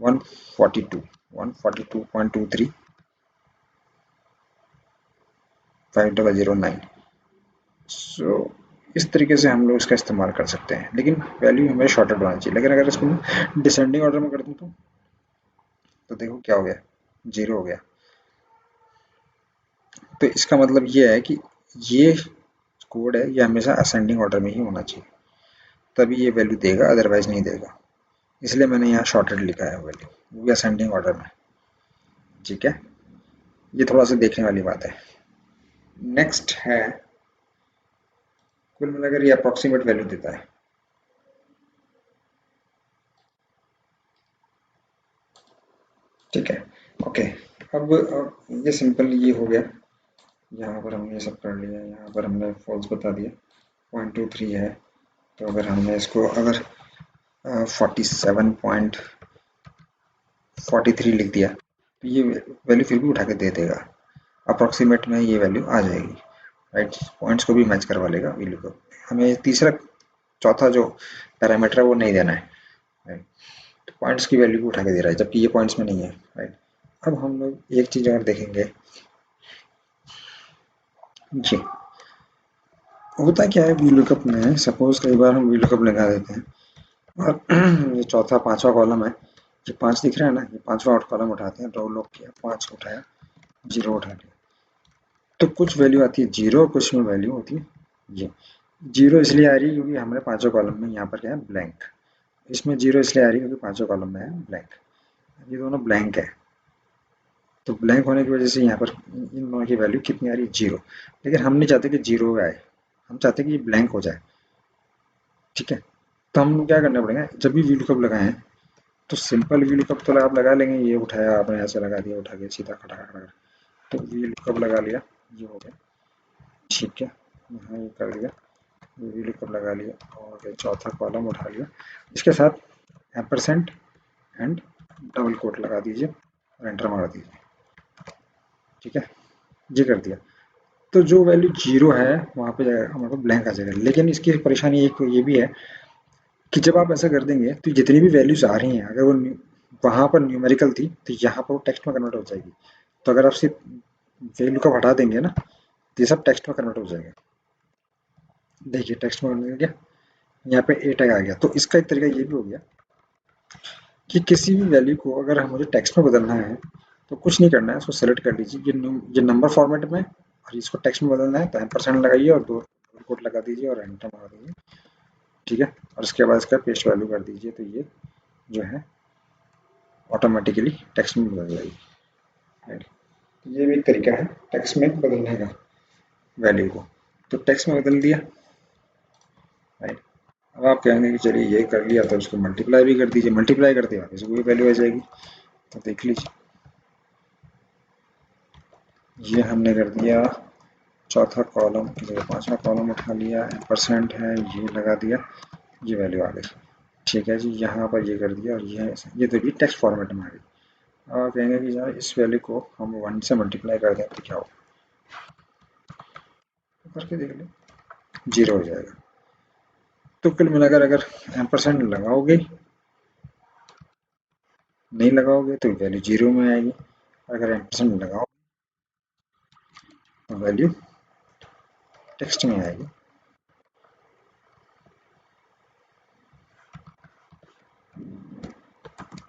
142, 142.23, 5009। सो इस तरीके से हम लोग इसका इस्तेमाल कर सकते हैं, लेकिन वैल्यू हमें शॉर्टेड होना चाहिए। लेकिन अगर इसको डिसेंडिंग ऑर्डर में कर दूँ तो देखो क्या हो गया, जीरो हो गया। तो इसका मतलब ये है कि ये कोड है ये हमेशा असेंडिंग ऑर्डर में ही होना चाहिए, तभी ये वैल्यू देगा, अदरवाइज नहीं देगा। इसलिए मैंने यहाँ शॉर्टेड लिखा है वैल्यू, वो भी असेंडिंग ऑर्डर में, ठीक है। ये थोड़ा सा देखने वाली बात है। नेक्स्ट है, कुल मिलाकर ये अप्रोक्सीमेट वैल्यू देता है, ठीक है। ओके, अब ये सिंपल ये हो गया। यहाँ पर हमने ये सब कर लिया, यहाँ पर हमने फॉल्स बता दिया, 0.23 है। तो अगर हमने इसको अगर 47.43 लिख दिया तो ये वैल्यू फिर भी उठा के दे देगा, अप्रोक्सीमेट में ये वैल्यू आ जाएगी, राइट। पॉइंट्स को भी मैच करवा लेगा वैल्यू को। हमें तीसरा चौथा जो पैरामीटर है वो नहीं देना है, राइट। तो पॉइंट्स की वैल्यू को उठा के दे रहा है, जबकि ये पॉइंट्स में नहीं है, राइट। अब हम लोग एक चीज़ और देखेंगे, जी होता क्या है वी लुकअप में, सपोज कई बार हम वी लुकअप लगा देते हैं और ये चौथा पांचवा कॉलम है, ये 5 दिख रहा है ना, ये पांचवा आउट कॉलम उठाते हैं, रो लॉक किया, 5 उठाया, 0 उठा लिया, तो कुछ वैल्यू आती है 0 और कुछ में वैल्यू होती है ये। 0 इसलिए आ रही है क्योंकि हमारे पांचों कॉलम में यहाँ पर क्या है, ब्लैंक। इसमें 0 इसलिए आ रही है क्योंकि पांचों कॉलम में है ब्लैंक, ये दोनों ब्लैंक है। तो ब्लैंक होने की वजह से यहाँ पर इन दोनों की वैल्यू कितनी आ रही है, 0। लेकिन हम नहीं चाहते कि 0 आए, हम चाहते कि ये ब्लैंक हो जाए, ठीक है। तो हम क्या करना पड़ेगा, जब भी वी लुकअप लगाएं तो सिंपल वी लुकअप तो आप लगा लेंगे, ये उठाया आपने ऐसे लगा दिया, उठा के सीधा खड़ा खड़ा, तो वी लुकअप लगा लिया, ये हो गया, ठीक है। यहाँ ये कर दिया, वी लुकअप लगा लिया और चौथा कॉलम उठा लिया, इसके साथ एम्परसेंट एंड डबल कोट लगा दीजिए और एंटर मार दीजिए, ठीक है। ये कर दिया तो जो वैल्यू 0 है वहाँ पे हमारे पास ब्लैंक आ जाएगा। लेकिन इसकी परेशानी एक ये भी है कि जब आप ऐसा कर देंगे तो जितनी भी वैल्यूज आ रही हैं, अगर वो वहाँ पर न्यूमेरिकल थी तो यहाँ पर वो टेक्स्ट में कन्वर्ट हो जाएगी। तो अगर आप सिर्फ वैल्यू का हटा देंगे ना तो ये सब टेक्स्ट में कन्वर्ट हो जाएगा। देखिए टेक्स्ट में कन्वर्ट हो गया, यहाँ पे ए टैग आ गया। तो इसका एक तरीका ये भी हो गया कि किसी भी वैल्यू को अगर मुझे टेक्स्ट में बदलना है तो कुछ नहीं करना है, उसको सेलेक्ट कर लीजिए, ये नंबर फॉर्मेट में, और इसको टेक्स्ट में बदलना है तो एम्परसेंड लगाइए और दो कोट लगा दीजिए और एंटर मार दीजिए, ठीक है। और उसके बाद इसका पेस्ट वैल्यू कर दीजिए, तो ये जो है ऑटोमेटिकली टेक्स्ट में बदल जाएगी, राइट। ये भी एक तरीका है टेक्स्ट में बदलने का वैल्यू को। तो टेक्स्ट में बदल दिया, राइट। अब आप कहेंगे कि चलिए ये कर लिया तो उसको मल्टीप्लाई भी कर दीजिए, मल्टीप्लाई करते हैं वापस वही वैल्यू आ जाएगी। तो देख लीजिए ये हमने कर दिया, चौथा कॉलम पांचवा कॉलम उठा लिया, परसेंट है ये लगा दिया, ये वैल्यू आ गई, ठीक है जी। यहाँ पर ये कर दिया और ये तो भी टेक्स्ट फॉर्मेट में आ गई। और कहेंगे कि यार इस वैल्यू को हम 1 से मल्टीप्लाई कर दें तो क्या हो, तो करके देख लो, 0 हो जाएगा। तो कुल मिलाकर अगर एम्परसेंड लगाओगे, नहीं लगाओगे तो वैल्यू 0 में आएगी, अगर एम्परसेंड लगाओ तो वैल्यू टेक्स्ट में आएगी।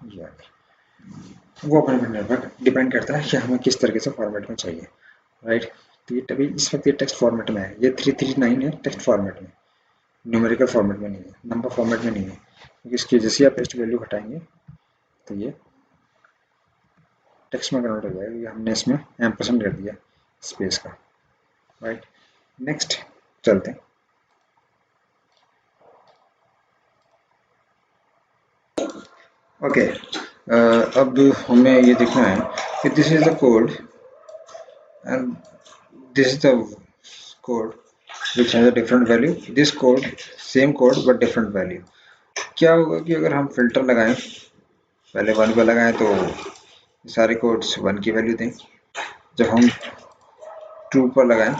ये आ गई। वो अपने पर निर्भर डिपेंड करता है कि हमें किस तरीके से फॉर्मेट में चाहिए, राइट। तो ये तभी इस वक्त ये टेक्स्ट फॉर्मेट में है, ये 339 है टेक्स्ट फॉर्मेट में, न्यूमेरिकल फॉर्मेट में नहीं है, नंबर फॉर्मेट में नहीं है, क्योंकि इसकी जैसे आप टेस्ट वैल्यू हटाएंगे तो ये टेक्स्ट में कन्वर्ट हो जाएगा, क्योंकि हमने इसमें एम्परसेंड कर दिया स्पेस का, राइट। नेक्स्ट चलते हैं। ओके, अब हमें ये देखना है कि this is the code and this is the code which has a different value, this code same code but different value। क्या होगा कि अगर हम फिल्टर लगाएं, पहले 1 पर लगाएं तो सारे कोड्स 1 की वैल्यू दें, जब हम 2 पर लगाएं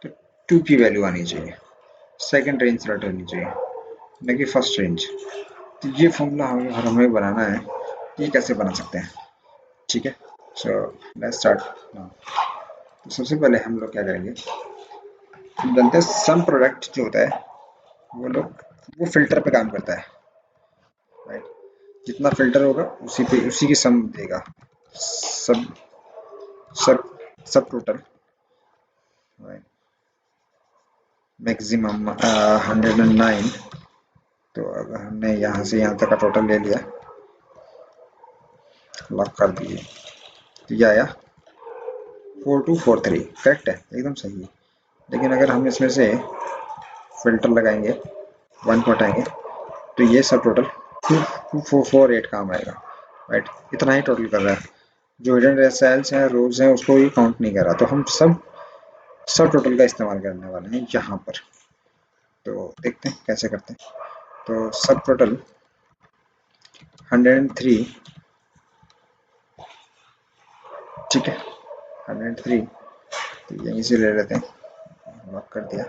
तो 2 की वैल्यू आनी चाहिए, सेकंड रेंज सेलेक्ट होनी चाहिए, न कि फर्स्ट रेंज। तो ये फॉर्मूला हमें बनाना है, ये कैसे बना सकते हैं, ठीक है। So let's start now. तो सबसे पहले हम लोग क्या करेंगे, हम जानते हैं सम प्रोडक्ट जो होता है वो फिल्टर पे काम करता है, राइट। जितना फिल्टर होगा उसी की सम देगा, सब सब सब टोटल, राइट। मैक्सिमम 109, तो अगर हमने यहाँ से यहाँ तक का टोटल ले लिया, लॉक कर दिए, तो ये आया 4243, करेक्ट है, एकदम सही है। लेकिन अगर हम इसमें से फिल्टर लगाएंगे, 1 को हटाएंगे, तो ये सब टोटल 2448 काम आएगा, राइट। इतना ही टोटल कर रहा है, जो हिडन सेल्स हैं, रोज हैं, उसको ये काउंट नहीं कर रहा। तो हम सब टोटल का इस्तेमाल करने वाले हैं यहाँ पर। तो देखते हैं कैसे करते हैं। तो सब टोटल 103, ठीक है, 103, तो यहीं से ले लेते हैं, लॉक कर दिया,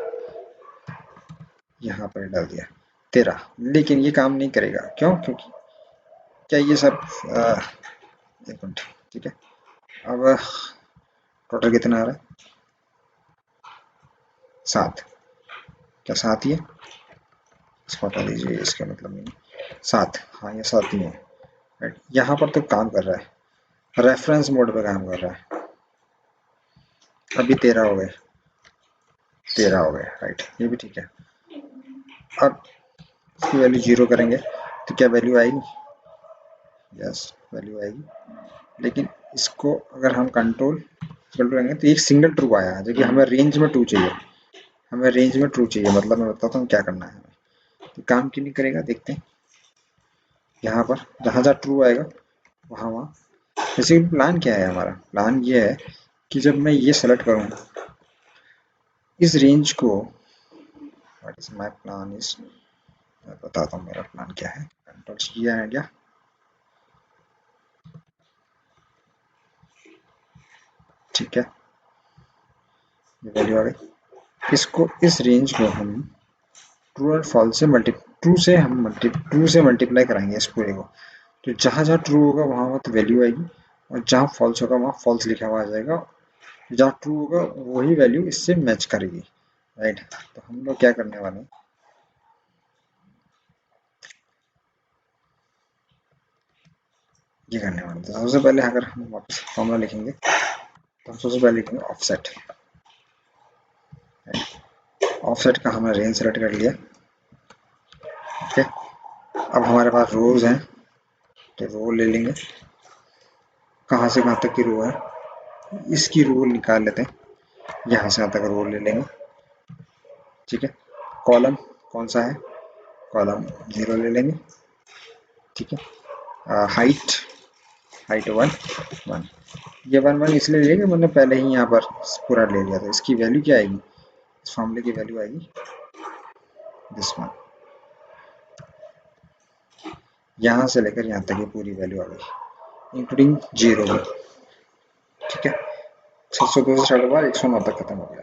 यहाँ पर डाल दिया 13। लेकिन ये काम नहीं करेगा, क्यों? क्योंकि क्या ये सब एक मिनट, ठीक है। अब टोटल कितना आ रहा है, 7, क्या 7 ही है? इसको हटा दीजिए, इसका मतलब नहीं, 7, हाँ ये 7 ही है, राइट। यहाँ पर तो काम कर रहा है, रेफरेंस मोड पे काम कर रहा है। अभी 13 हो गए, 13 हो गए, राइट, ये भी ठीक है। अब इसकी वैल्यू 0 करेंगे तो क्या वैल्यू आएगी? यस, वैल्यू आएगी। लेकिन इसको अगर हम कंट्रोल करेंगे तो एक सिंगल ट्रू आया, जो कि हमें रेंज में ट्रू चाहिए, हमें रेंज में ट्रू चाहिए। मतलब मैं बताता हूँ क्या करना है हमें। तो काम क्यों नहीं करेगा, देखते हैं। यहाँ पर जहाँ जहाँ ट्रू आएगा वहाँ वहाँ, जैसे प्लान क्या है हमारा, प्लान ये है कि जब मैं ये सेलेक्ट करूँ इस रेंज को, what is my plan is, मैं बताता हूँ मेरा प्लान क्या है। कंट्रोल C आ गया, ठीक है, ये वैल्यू आ गई। इसको, इस रेंज को हम ट्रू और फॉल्स से ट्रू से मल्टीप्लाई कराएंगे इस पूरे को। तो जहाँ जहाँ ट्रू होगा वहाँ वहाँ तो वैल्यू आएगी, और जहाँ फॉल्स होगा वहाँ फॉल्स लिखा हुआ आ जाएगा। जहाँ ट्रू होगा वही वैल्यू इससे मैच करेगी, राइट। तो हम लोग क्या करने वाले हैं, ये करने वाले हैं। तो सबसे पहले अगर हम वापस फॉर्मूला लिखेंगे तो हम सबसे पहले लिखेंगे ऑफसेट। ऑफसेट का हमने रेंज सेलेक्ट कर लिया, ओके। अब हमारे पास रोज हैं, तो रो ले लेंगे, कहाँ से कहाँ तक की रो है इसकी रो निकाल लेते हैं, यहाँ से यहाँ तक रो ले लेंगे, ठीक है। कॉलम कौन सा है, कॉलम 0 ले लेंगे, ठीक है। हाइट 1, ये 1 इसलिए ले लेंगे, मैंने पहले ही यहाँ पर पूरा ले लिया था। इसकी वैल्यू क्या आएगी, इस फॉर्मूले की वैल्यू आएगी दिस वन, यहाँ से लेकर यहाँ तक की पूरी वैल्यू आ गई, इंक्लूडिंग 0 भी, ठीक है। 602 से स्टार्ट हुआ, 109 तक खत्म हो गया,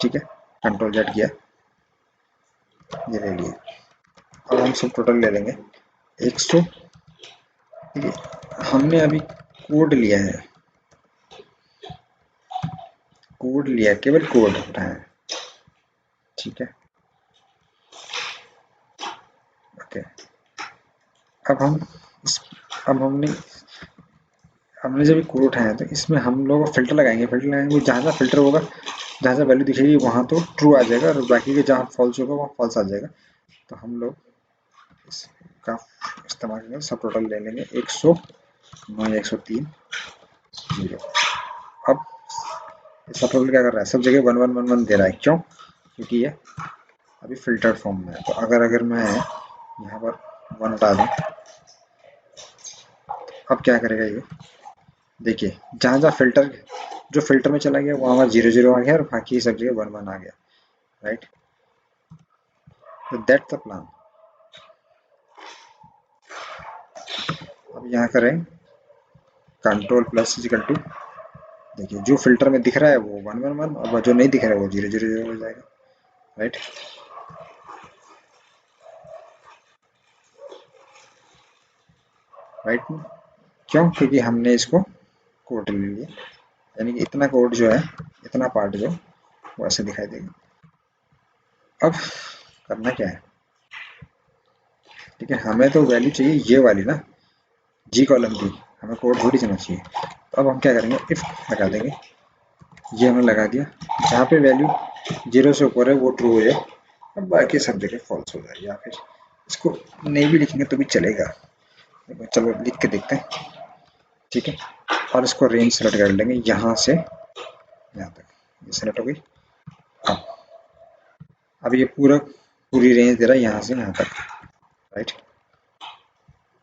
ठीक है। कंट्रोल Z किया, ये ले लिए। अब हम सब टोटल ले लेंगे 100, ठीक है। हमने अभी कोड लिया है, केवल कोड उठाया, ठीक है, ओके। अब हम अब हमने जब कोड उठाया तो इसमें हम लोग फिल्टर लगाएंगे, जहाँ जहाँ फिल्टर होगा जहाँ से वैल्यू दिखेगी वहाँ तो ट्रू आ जाएगा और बाकी के जहाँ फॉल्स होगा वहाँ फॉल्स आ जाएगा। तो हम लोग इसका इस्तेमाल करेंगे, सब टोटल ले लेंगे 109 या 103 0। अब सब टोटल क्या कर रहा है, सब जगह 1 1 1 1 दे रहा है, क्यों? क्योंकि ये अभी फिल्टर्ड फॉर्म में है। तो अगर मैं यहाँ पर 1 हटा दूँ, अब क्या करेगा ये, देखिए जहाँ जहाँ फिल्टर, जो फिल्टर में चला गया वहाँ वहाँ 0 0 आ गया और बाकी सब जगह 1 1 आ गया, राइट। तो दैट्स द प्लान। अब यहाँ करें कंट्रोल प्लस इजिकल टू, देखिए जो फिल्टर में दिख रहा है वो 1 1 1 और जो नहीं दिख रहा है वो 0 0 0 हो जाएगा, राइट। राइट, क्यों? क्योंकि हमने इसको कोड ले लिया, यानी कि इतना कोड जो है, इतना पार्ट जो वो ऐसे दिखाई देगा। अब करना क्या है, ठीक है, हमें तो वैल्यू चाहिए ये वाली ना, जी कॉलम की, हमें कोड थोड़ी चलना चाहिए। तो अब हम क्या करेंगे, इफ लगा देंगे, ये हमने लगा दिया, जहाँ पे वैल्यू 0 से ऊपर है वो ट्रू हो जाए, अब बाकी सब जगह फॉल्स हो जाए। या फिर इसको नहीं भी लिखेंगे तो भी चलेगा, चलो लिख के देखते हैं, ठीक है। और इसको रेंज सेलेक्ट कर लेंगे यहाँ से यहाँ तक, ये सेलेक्ट हो गई। अब ये पूरी रेंज दे रहा है यहाँ से यहाँ तक, राइट।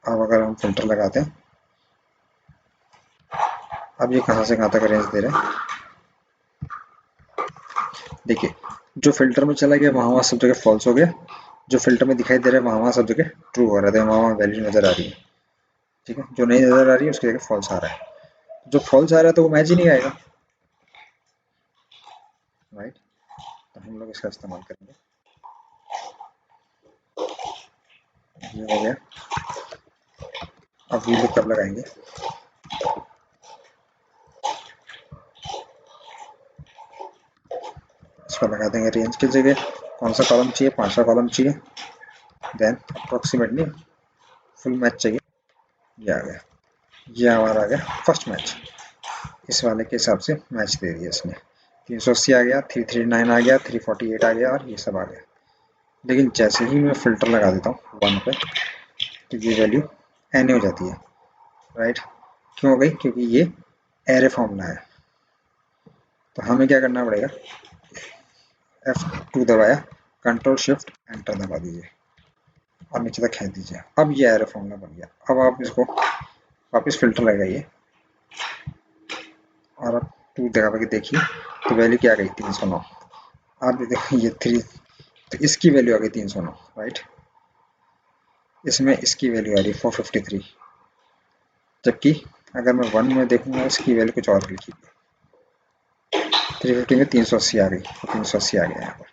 अब अगर हम फिल्टर लगाते हैं, अब ये कहाँ से कहाँ तक रेंज दे रहा है, देखिए जो फिल्टर में चला गया वहाँ वहाँ सब जगह फॉल्स हो गया, जो फिल्टर में दिखाई दे रहा है वहाँ वहाँ सब जगह ट्रू हो रहा है, वहाँ वहाँ वैल्यू नजर आ रही है, ठीक है। जो नहीं नजर आ रही है उसकी जगह फॉल्स आ रहा है, जो फॉल्स आ रहा है तो वो मैच ही नहीं आएगा, राइट। तो हम लोग इसका इस्तेमाल करेंगे, ये हो गया। अब वी लुक कब लगाएंगे, इसको लगा देंगे रेंज की जगह, कौन सा कॉलम चाहिए, 5वां कॉलम चाहिए, देन अप्रोक्सीमेटली फुल मैच चाहिए, ये आ गया, ये हमारा आ गया फर्स्ट मैच। इस वाले के हिसाब से मैच दे दिया इसने, 380 आ गया, 339 आ गया, 348 आ गया और ये सब आ गया। लेकिन जैसे ही मैं फिल्टर लगा देता हूँ 1 पे, तो ये वैल्यू एन हो जाती है, राइट। क्यों हो गई, क्योंकि ये एरे फॉर्मूला है। तो हमें क्या करना पड़ेगा, F2 दबाया, कंट्रोल शिफ्ट एंटर दबा दीजिए और नीचे तक खींच दीजिए। अब ये एरे फॉर्मूला बन गया। अब आप इसको वापस फिल्टर लगाइए और आप 2 दबा के देखिए, तो वैल्यू क्या आ गई, 309। आप देखिए ये 3, तो इसकी वैल्यू आ गई 309, राइट। इसमें इसकी वैल्यू आ रही है 453, जबकि अगर मैं 1 में देखूंगा इसकी वैल्यू कुछ और लिखी है, 350 में 380 आ गई, तो 380 आ गया यहाँ पर,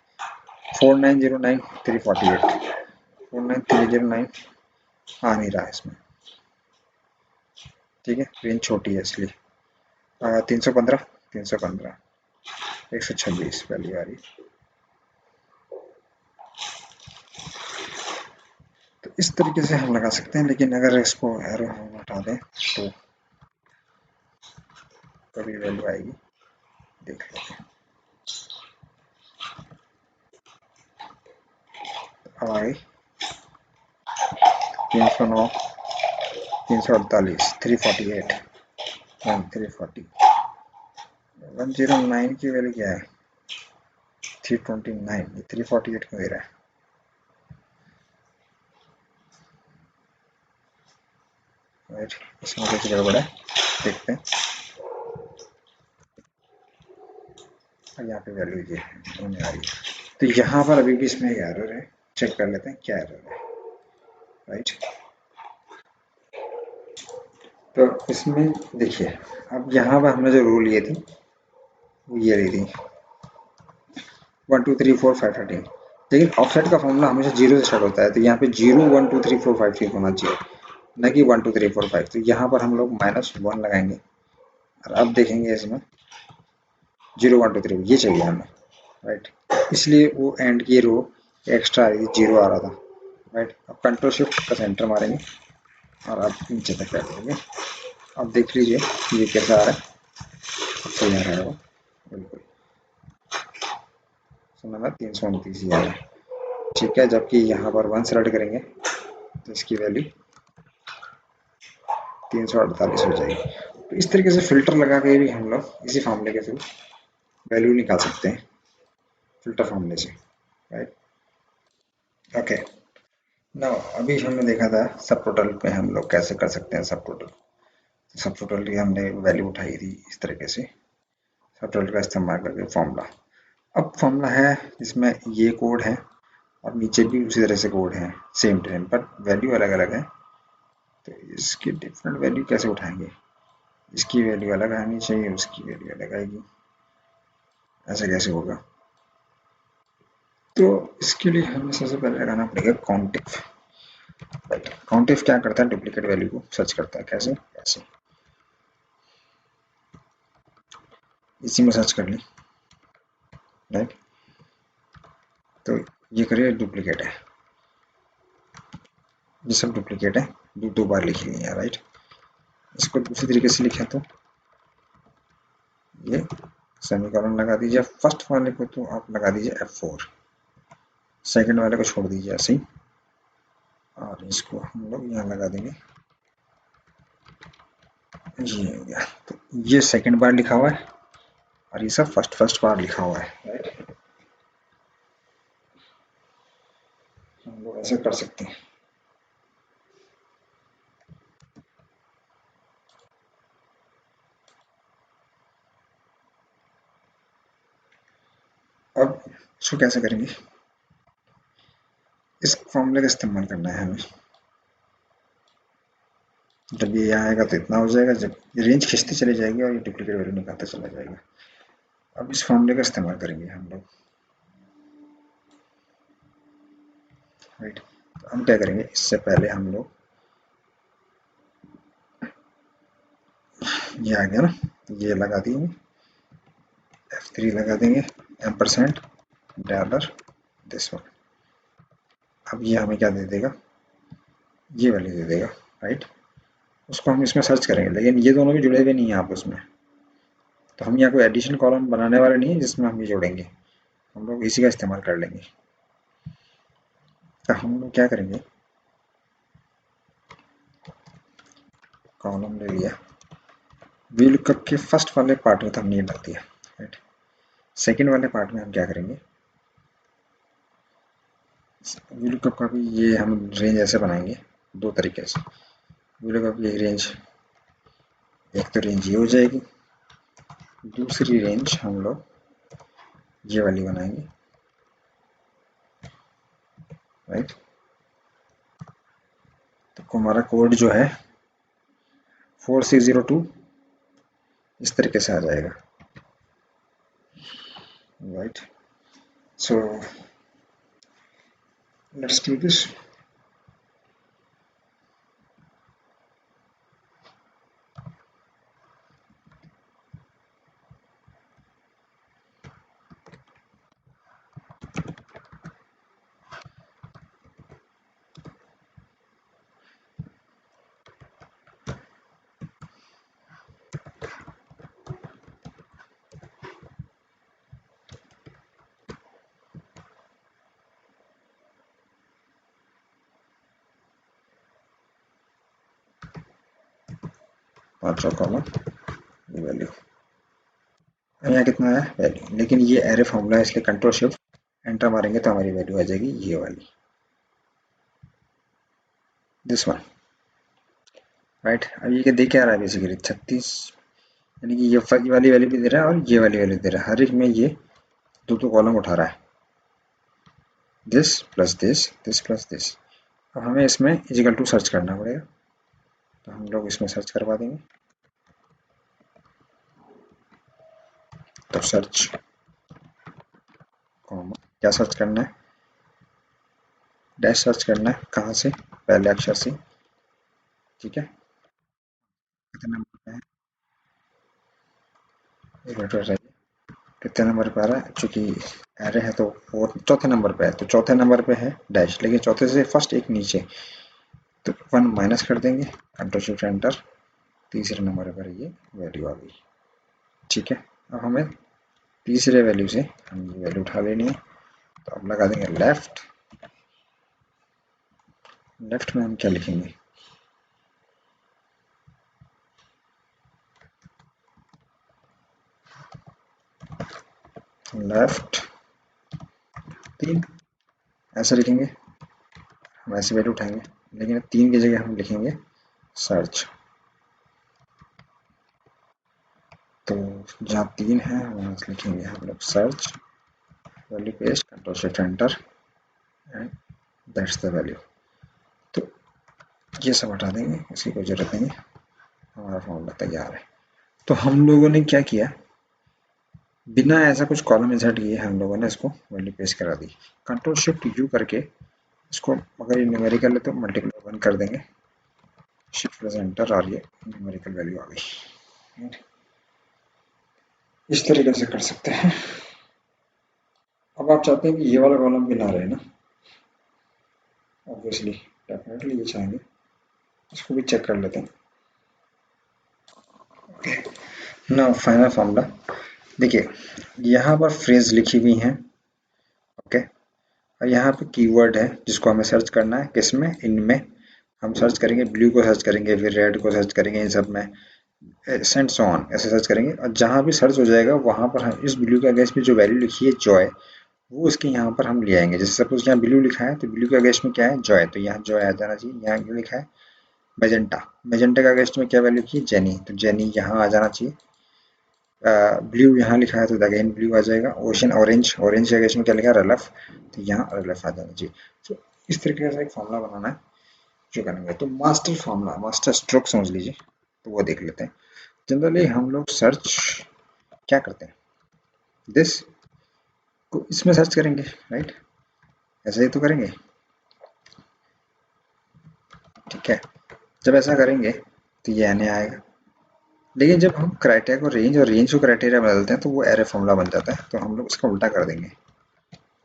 4909 348, 49309 आ नहीं रहा है इसमें, ठीक है, रेंज छोटी है इसलिए। 315 315 126 वैल्यू आ रही है। तो इस तरीके से हम लगा सकते हैं, लेकिन अगर इसको एरो हम हटा दें तो कभी वैल्यू आएगी, देख लेते हैं। अब आ गई 309 348 348 340 109 की वैल्यू क्या है, 329, 348 को दे रहा है, राइट। इसमें कुछ गड़बड़ है, देखते हैं। और यहाँ पे वैल्यू ये होने आ रही है, तो यहाँ पर अभी भी इसमें एरर है, चेक कर लेते हैं क्या एरर है, राइट। तो इसमें देखिए, अब यहाँ पर हमने जो रूल लिए थी वो ये ली थी 1 2 3 4 5 13, लेकिन ऑफसेट का फॉर्मूला हमेशा 0 से स्टार्ट होता है, तो यहाँ पे 0 1 2 3 4 5 6 होना चाहिए, न कि 1 2 3 4 5। तो यहाँ पर हम लोग -1 लगाएंगे और अब देखेंगे इसमें 0 1 2 3 ये चाहिए हमें, राइट। इसलिए वो एंड की रो एक्स्ट्रा आ रही थी, 0 आ रहा था, राइट। अब कंट्रोल शिफ्ट का सेंटर मारेंगे और अब नीचे तक कर देंगे। अब देख लीजिए ये कैसा आ रहा है, सही आ रहा है वो, बिल्कुल। ऑप्शन नंबर 329 ही आ रहा है। ठीक है, जबकि यहाँ पर 1 सेलेक्ट करेंगे तो इसकी वैल्यू 348 हो जाएगी। तो इस तरीके से फिल्टर लगा के भी हम लोग इसी फॉर्मूले के थ्रू वैल्यू निकाल सकते हैं, फिल्टर फॉर्मूले से, राइट। ओके, नाउ अभी हमने देखा था सब टोटल पे हम लोग कैसे कर सकते हैं सब टोटल। सब टोटल की हमने वैल्यू उठाई थी इस तरीके से, सब टोटल का इस्तेमाल करके फॉर्मूला। अब फॉर्मूला है जिसमें ये कोड है और नीचे भी उसी तरह से कोड है, same to same, but value अलग अलग है। तो इसकी डिफरेंट वैल्यू कैसे उठाएंगे, इसकी वैल्यू अलग आनी चाहिए, उसकी वैल्यू अलग आएगी, ऐसा कैसे होगा। तो इसके लिए हमें सबसे पहले लगाना पड़ेगा काउंटिफ। राइट, काउंटिफ क्या करता है, डुप्लीकेट वैल्यू को सर्च करता है। कैसे, कैसे इसी में सर्च कर ली, राइट। तो ये करिए डुप्लीकेट है, ये सब डुप्लीकेट है, दो बार लिख लिए हैं, राइट। इसको दूसरी तरीके से लिखा तो ये सेमीकोलन लगा दीजिए, फर्स्ट वाले को तो आप लगा दीजिए F4, सेकंड वाले को छोड़ दीजिए ऐसे ही, और इसको हम लोग यहाँ लगा देंगे, ये हो गया। तो ये सेकंड बार लिखा हुआ है और ये सब फर्स्ट बार लिखा हुआ है, राइट। हम लोग ऐसे कर सकते हैं। अब इसको कैसे करेंगे, इस फॉर्मूले का इस्तेमाल करना है हमें। जब ये यहाँ आएगा तो इतना हो जाएगा, जब ये रेंज खींचती चली जाएगी और ये डुप्लीकेट वैल्यू निकालता चला जाएगा। अब इस फॉर्मूले का इस्तेमाल करेंगे हम लोग, राइट। तो हम क्या करेंगे, इससे पहले हम लोग ये आ गया ना, ये लगा देंगे, F3 लगा देंगे, $$ दिस वन। अब ये हमें क्या दे देगा, ये वैल्यू दे देगा, राइट। उसको हम इसमें सर्च करेंगे, लेकिन ये दोनों भी जुड़े हुए नहीं है आपस में, तो हम यहाँ कोई एडिशन कॉलम बनाने वाले नहीं है जिसमें हम ये जोड़ेंगे, हम लोग इसी का इस्तेमाल कर लेंगे। तो हम लोग क्या करेंगे, कॉलम ले लिया, VLOOKUP के फर्स्ट वाले पार्ट में तो हमने ये डाल दिया, राइट। सेकेंड वाले पार्ट में हम क्या करेंगे, VLOOKUP का भी ये हम रेंज ऐसे बनाएंगे दो तरीके से। VLOOKUP की रेंज, एक तो रेंज ये हो जाएगी, दूसरी रेंज हम लोग ये वाली बनाएंगे, राइट। तो हमारा कोड जो है 4602 इस तरीके से आ जाएगा, right. So let's do this. पांचवा कॉलम, ये वैल्यू, यहाँ कितना है वैल्यू, लेकिन ये एरे फॉर्मूला है इसलिए कंट्रोल शिफ्ट एंटर मारेंगे तो हमारी वैल्यू आ जाएगी ये वाली, दिस वन, राइट। अब ये दे क्या रहा है बेसिकली 36, यानी कि ये वाली वैल्यू भी दे रहा है और ये वाली वैल्यू दे रहा है, हर एक में ये दो कॉलम उठा रहा है, this plus this, this plus this. अब हमें इसमें इजिकल टू सर्च करना पड़ेगा, तो हम लोग इसमें सर्च करवा देंगे। तो सर्च कॉमा, क्या सर्च करना है, डैश सर्च करना है, कहाँ से, पहले अक्षर से, ठीक है। कितने नंबर पे है, एक मिनट रहिए, कितने नंबर पे आ रहा है, चूंकि एरे है तो वो चौथे नंबर पे है, तो चौथे नंबर पे है डैश, लेकिन चौथे से फर्स्ट एक नीचे, तो 1 माइनस कर देंगे, कंट्रोल शिफ्ट एंटर, तीसरे नंबर पर ये वैल्यू आ गई, ठीक है। अब हमें तीसरे वैल्यू से हम ये वैल्यू उठा लेनी है, तो अब लगा देंगे लेफ्ट। लेफ्ट में हम क्या लिखेंगे, लेफ्ट 3 ऐसे लिखेंगे। हम ऐसे वैल्यू उठाएंगे, लेकिन 3 की जगह हम लिखेंगे सर्च। तो जहाँ 3 है वहाँ से लिखेंगे हम लोग search, value paste, control shift enter and that's the value. तो ये सब हटा देंगे, इसकी कोई जरूरत नहीं है, हमारा फॉर्मूला तैयार है। तो हम लोगों ने क्या किया, बिना ऐसा कुछ कॉलम इंसर्ट किए हम लोगों ने इसको वैल्यू पेस्ट करा दी। कंट्रोल शिफ्ट यू करके इसको, अगर ये न्यूमेरिकल है तो मल्टीप्लाई 1 कर देंगे, शिफ्ट प्लस एंटर, और ये न्यूमेरिकल वैल्यू आ गई। इस तरीके से कर सकते हैं। अब आप चाहते हैं कि ये वाला कॉलम भी ना रहे ना, ऑब्वियसली डेफिनेटली ये चाहेंगे, इसको भी चेक कर लेते हैं। ना फाइनल फॉर्मूला देखिए, यहाँ पर फ्रेज लिखी हुई हैं, ओके, और यहाँ पे कीवर्ड है जिसको हमें सर्च करना है, किसमें, इनमें। हम सर्च करेंगे, ब्लू को सर्च करेंगे, फिर रेड को सर्च करेंगे, इन सब में एंड सो ऑन ऐसे सर्च करेंगे, और जहाँ भी सर्च हो जाएगा वहाँ पर हम इस ब्लू के अगेंस्ट में जो वैल्यू लिखी है जॉय, वो उसके यहाँ पर हम ले आएंगे। जैसे सपोज यहाँ ब्लू लिखा है तो ब्लू के अगेंस्ट में क्या है, जॉय, तो यहाँ जॉय आ जाना चाहिए। यहाँ क्यों लिखा है मेजेंटा, मेजेंटा के अगेंस्ट में क्या वैल्यू की, जेनी, तो जेनी यहाँ आ जाना चाहिए। ब्लू यहाँ लिखा है तो अगेन ब्लू आ जाएगा। ओशन ऑरेंज, ऑरेंज के अगेंस्ट में क्या लिखा है, रलफ, तो यहाँ रलफ आ जाना चाहिए। तो इस तरीके से एक फॉर्मूला बनाना है जो करेंगे। तो मास्टर फॉर्मूला, मास्टर स्ट्रोक समझ लीजिए, तो वो देख लेते हैं। जनरली हम लोग सर्च क्या करते हैं, दिस को इसमें सर्च करेंगे, राइट, ऐसे ही तो करेंगे, ठीक है। जब ऐसा करेंगे तो ये आने आएगा, लेकिन जब हम क्राइटेरिया को रेंज और रेंज को क्राइटेरिया बदलते हैं तो वो एरे फॉर्मूला बन जाता है। तो हम लोग इसका उल्टा कर देंगे,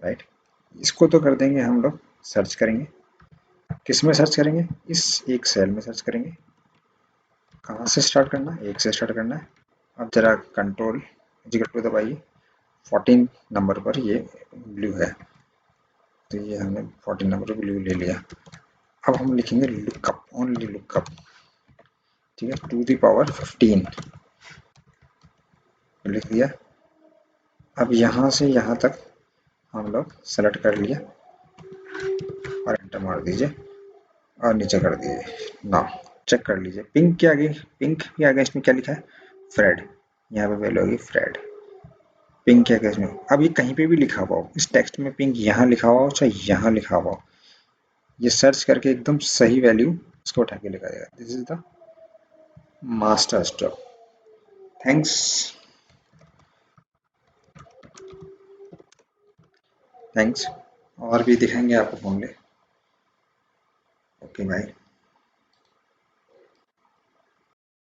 राइट। इसको तो कर देंगे हम लोग, सर्च करेंगे, किस में सर्च करेंगे, इस एक सेल में सर्च करेंगे। कहाँ से स्टार्ट करना है, एक से स्टार्ट करना है। अब जरा कंट्रोल G दबाइए, 14 नंबर पर ये ब्लू है, तो ये हमने 14 नंबर पर ब्लू ले लिया। अब हम लिखेंगे लुकअप, ओनली लुकअप, ठीक है, टू द पावर 15 लिख दिया। अब यहाँ से यहाँ तक हम लोग सेलेक्ट कर लिया और एंटर मार दीजिए और नीचे कर दीजिए। नाउ चेक कर लीजिए, पिंक के आगे, पिंक के आगे इसमें क्या लिखा है, फ्रेड, यहाँ पे वैल्यू होगी फ्रेड, पिंक के आगे इसमें। अब ये कहीं पे भी लिखा हुआ हो, इस टेक्स्ट में पिंक यहाँ लिखा हुआ हो चाहे यहाँ लिखा हुआ हो, ये सर्च करके एकदम सही वैल्यू इसको उठा के लिखा जाएगा। This is the master stroke. Thanks, thanks. और भी दिखाएंगे आपको फॉर्मूले। Okay bye.